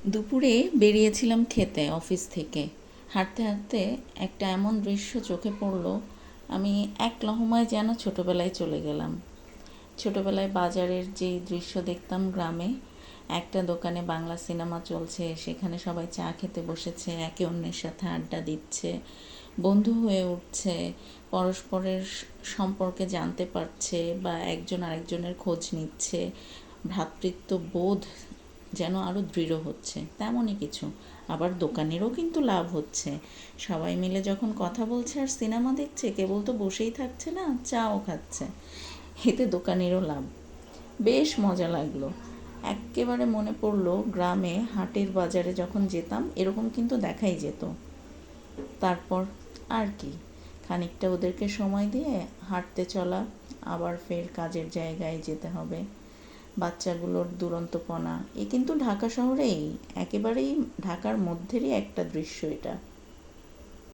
দুপুরে বেরিয়েছিলাম খেতে অফিস থেকে। হাঁটতে হাঁটতে একটা এমন দৃশ্য চোখে পড়লো, আমি এক লহমায় যেন ছোটোবেলায় চলে গেলাম। ছোটোবেলায় বাজারের যেই দৃশ্য দেখতাম গ্রামে, একটা দোকানে বাংলা সিনেমা চলছে, সেখানে সবাই চা খেতে বসেছে, একে অন্যের সাথে আড্ডা দিচ্ছে, বন্ধু হয়ে উঠছে, পরস্পরের সম্পর্কে জানতে পারছে বা একজন আরেকজনের খোঁজ নিচ্ছে, ভ্রাতৃত্ব বোধ যেন আরও দৃঢ় হচ্ছে, তেমনই কিছু। আবার দোকানেরও কিন্তু লাভ হচ্ছে। সবাই মিলে যখন কথা বলছে আর সিনেমা দেখছে, কেবল তো বসেই থাকছে না, চাও খাচ্ছে, এতে দোকানেরও লাভ। বেশ মজা লাগলো। একেবারে মনে পড়লো গ্রামে হাটের বাজারে যখন যেতাম, এরকম কিন্তু দেখাই যেত। তারপর আর কি, খানিকটা ওদেরকে সময় দিয়ে হাঁটতে চলা, আবার ফের কাজের জায়গায় যেতে হবে। বাচ্চাগুলোর দুরন্তপনা, এ কিন্তু ঢাকা শহরেই, একেবারেই ঢাকার মধ্যেরই একটা দৃশ্য এটা।